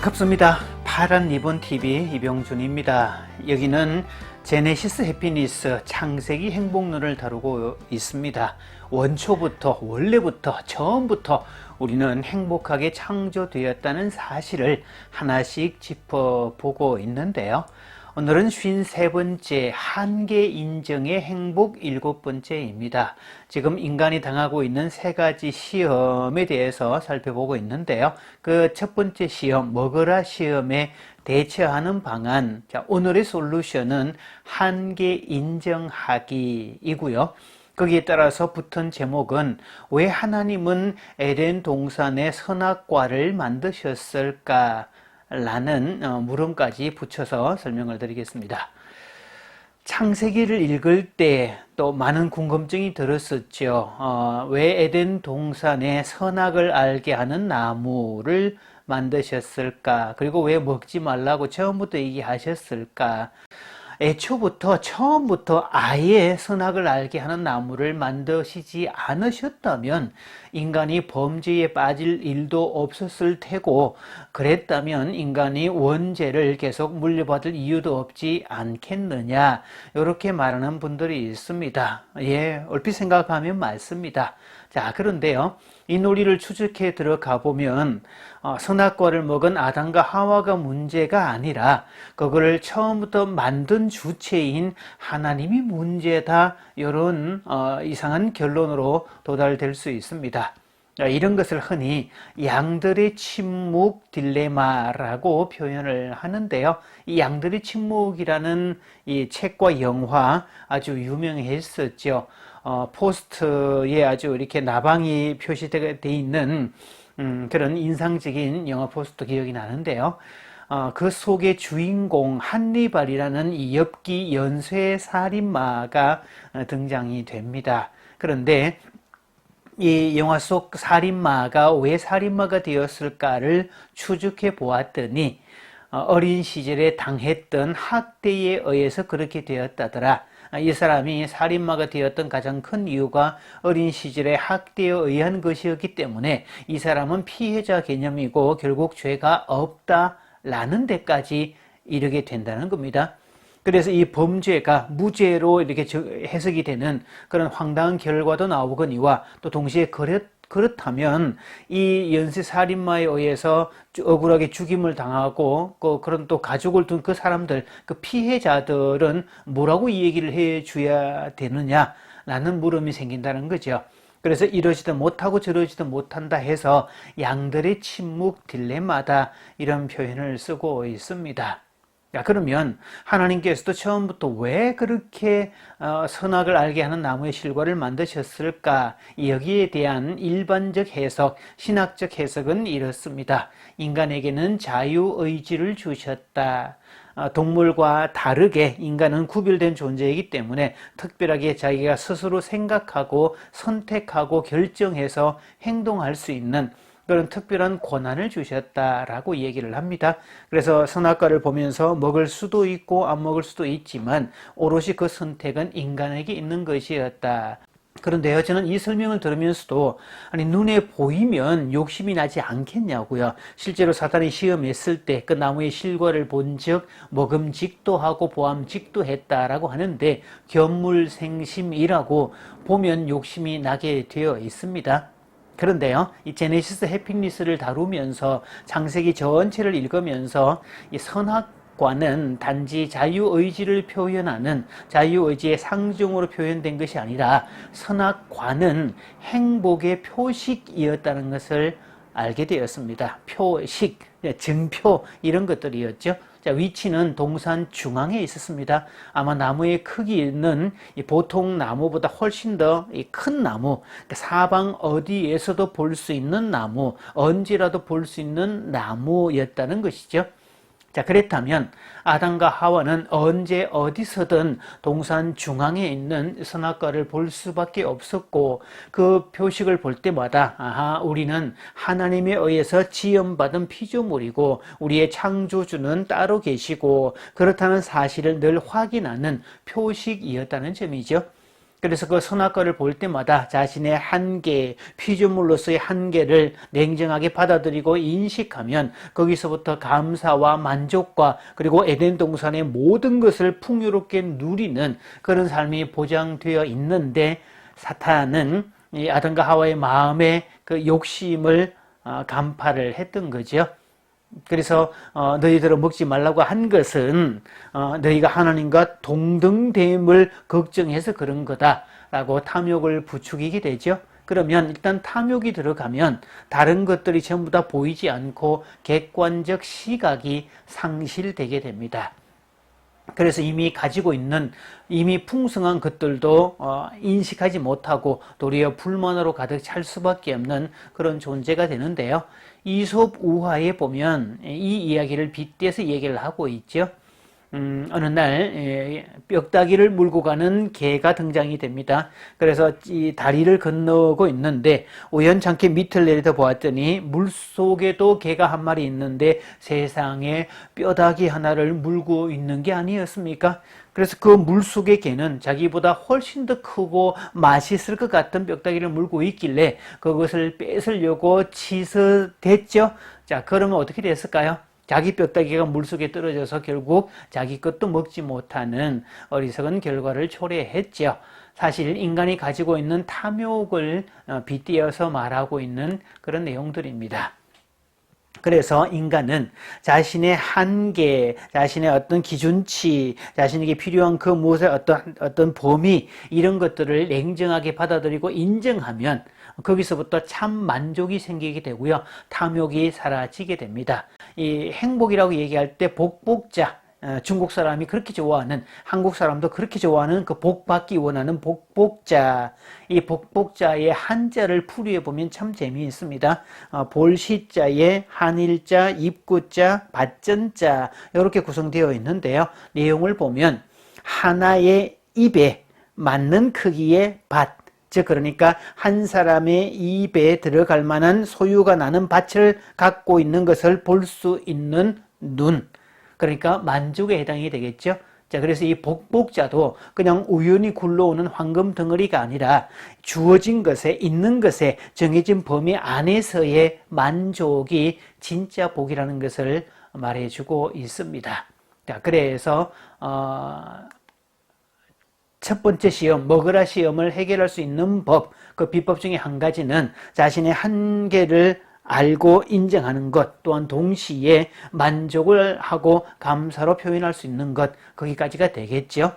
반갑습니다. 파란 리본 TV 이병준입니다. 여기는 제네시스 해피니스 창세기 행복론을 다루고 있습니다. 원초부터 원래부터 처음부터 우리는 행복하게 창조되었다는 사실을 하나씩 짚어보고 있는데요. 오늘은 53번째 한계 인정의 행복 7번째입니다. 지금 인간이 당하고 있는 3가지 시험에 대해서 살펴보고 있는데요. 그 첫 번째 시험, 먹으라 시험에 대처하는 방안. 자, 오늘의 솔루션은 한계 인정하기이고요. 거기에 따라서 붙은 제목은 왜 하나님은 에덴 동산에 선악과를 만드셨을까? 라는 물음까지 붙여서 설명을 드리겠습니다. 창세기를 읽을 때 또 많은 궁금증이 들었었죠. 왜 에덴 동산에 선악을 알게 하는 나무를 만드셨을까? 그리고 왜 먹지 말라고 처음부터 얘기하셨을까? 처음부터 아예 선악을 알게 하는 나무를 만드시지 않으셨다면 인간이 범죄에 빠질 일도 없었을 테고, 그랬다면 인간이 원죄를 계속 물려받을 이유도 없지 않겠느냐, 이렇게 말하는 분들이 있습니다. 예, 얼핏 생각하면 맞습니다. 자, 그런데요, 이 논리를 추적해 들어가 보면 선악과를 먹은 아담과 하와가 문제가 아니라 그거를 처음부터 만든 주체인 하나님이 문제다, 이런 이상한 결론으로 도달될 수 있습니다. 이런 것을 흔히 양들의 침묵 딜레마라고 표현을 하는데요. 이 양들의 침묵이라는 이 책과 영화 아주 유명했었죠. 포스트에 아주 이렇게 나방이 표시되어 있는 그런 인상적인 영화 포스터 기억이 나는데요. 그 속의 주인공 한니발이라는 이 엽기 연쇄 살인마가 등장이 됩니다. 그런데 이 영화 속 살인마가 왜 살인마가 되었을까를 추적해 보았더니 어린 시절에 당했던 학대에 의해서 그렇게 되었다더라. 이 사람이 살인마가 되었던 가장 큰 이유가 어린 시절에 학대에 의한 것이었기 때문에 이 사람은 피해자 개념이고 결국 죄가 없다라는 데까지 이르게 된다는 겁니다. 그래서 이 범죄가 무죄로 이렇게 해석이 되는 그런 황당한 결과도 나오거니와 또 동시에 그렇다면 이 연쇄살인마에 의해서 억울하게 죽임을 당하고 그런 또 가족을 둔 그 사람들, 그 피해자들은 뭐라고 이 얘기를 해줘야 되느냐라는 물음이 생긴다는 거죠. 그래서 이러지도 못하고 저러지도 못한다 해서 양들의 침묵 딜레마다, 이런 표현을 쓰고 있습니다. 야, 그러면 하나님께서도 처음부터 왜 그렇게 선악을 알게 하는 나무의 실과를 만드셨을까? 여기에 대한 일반적 해석, 신학적 해석은 이렇습니다. 인간에게는 자유의지를 주셨다. 동물과 다르게 인간은 구별된 존재이기 때문에 특별하게 자기가 스스로 생각하고 선택하고 결정해서 행동할 수 있는 그런 특별한 권한을 주셨다라고 얘기를 합니다. 그래서 선악과를 보면서 먹을 수도 있고 안 먹을 수도 있지만 오롯이 그 선택은 인간에게 있는 것이었다. 그런데요, 저는 이 설명을 들으면서도 눈에 보이면 욕심이 나지 않겠냐고요. 실제로 사탄이 시험했을 때 그 나무의 실과를 본 즉 먹음직도 하고 보암직도 했다라고 하는데 견물생심이라고 보면 욕심이 나게 되어 있습니다. 그런데요, 이 제네시스 해피니스를 다루면서 창세기 전체를 읽으면서 이 선악과는 단지 자유의지를 표현하는 자유의지의 상징으로 표현된 것이 아니라 선악과는 행복의 표식이었다는 것을 알게 되었습니다. 표식, 증표, 이런 것들이었죠. 자, 위치는 동산 중앙에 있었습니다. 아마 나무의 크기는 보통 나무보다 훨씬 더 큰 나무, 사방 어디에서도 볼 수 있는 나무, 언제라도 볼 수 있는 나무였다는 것이죠. 자, 그렇다면 아담과 하와는 언제 어디서든 동산 중앙에 있는 선악과를 볼 수밖에 없었고, 그 표식을 볼 때마다 아하, 우리는 하나님에 의해서 지음받은 피조물이고 우리의 창조주는 따로 계시고 그렇다는 사실을 늘 확인하는 표식이었다는 점이죠. 그래서 그 선악과를 볼 때마다 자신의 한계, 피조물로서의 한계를 냉정하게 받아들이고 인식하면 거기서부터 감사와 만족과 그리고 에덴 동산의 모든 것을 풍요롭게 누리는 그런 삶이 보장되어 있는데, 사탄은 이 아담과 하와의 마음에 그 욕심을 간파를 했던 거죠. 그래서 너희들은 먹지 말라고 한 것은 너희가 하나님과 동등됨을 걱정해서 그런 거다라고 탐욕을 부추기게 되죠. 그러면 일단 탐욕이 들어가면 다른 것들이 전부 다 보이지 않고 객관적 시각이 상실되게 됩니다. 그래서 이미 가지고 있는 이미 풍성한 것들도 인식하지 못하고 도리어 불만으로 가득 찰 수밖에 없는 그런 존재가 되는데요. 이솝 우화에 보면 이 이야기를 빗대서 얘기를 하고 있죠. 어느 날 뼈다귀를 물고 가는 개가 등장이 됩니다. 그래서 이 다리를 건너고 있는데 우연찮게 밑을 내려다 보았더니 물속에도 개가 한 마리 있는데 세상에 뼈다귀 하나를 물고 있는 게 아니었습니까? 그래서 그 물속의 개는 자기보다 훨씬 더 크고 맛있을 것 같은 뼈다귀를 물고 있길래 그것을 뺏으려고 치서댔죠. 자, 그러면 어떻게 됐을까요? 자기 뼈다귀가 물속에 떨어져서 결국 자기 것도 먹지 못하는 어리석은 결과를 초래했죠. 사실 인간이 가지고 있는 탐욕을 빗대어서 말하고 있는 그런 내용들입니다. 그래서 인간은 자신의 한계, 자신의 어떤 기준치, 자신에게 필요한 그 무엇의 어떤 범위, 이런 것들을 냉정하게 받아들이고 인정하면 거기서부터 참 만족이 생기게 되고요. 탐욕이 사라지게 됩니다. 이 행복이라고 얘기할 때 복복자, 중국 사람이 그렇게 좋아하는, 한국 사람도 그렇게 좋아하는 그 복받기 원하는 복복자, 이 복복자의 한자를 풀이해 보면 참 재미있습니다. 볼시자에 한일자, 입구자, 받전자 이렇게 구성되어 있는데요. 내용을 보면 하나의 입에 맞는 크기의 밭, 즉 그러니까 한 사람의 입에 들어갈 만한 소유가 나는 밭을 갖고 있는 것을 볼 수 있는 눈, 그러니까 만족에 해당이 되겠죠. 자, 그래서 이 복복자도 그냥 우연히 굴러오는 황금 덩어리가 아니라 주어진 것에, 있는 것에, 정해진 범위 안에서의 만족이 진짜 복이라는 것을 말해주고 있습니다. 자, 그래서 첫 번째 시험, 먹으라 시험을 해결할 수 있는 법, 그 비법 중에 한 가지는 자신의 한계를 알고 인정하는 것, 또한 동시에 만족을 하고 감사로 표현할 수 있는 것, 거기까지가 되겠죠.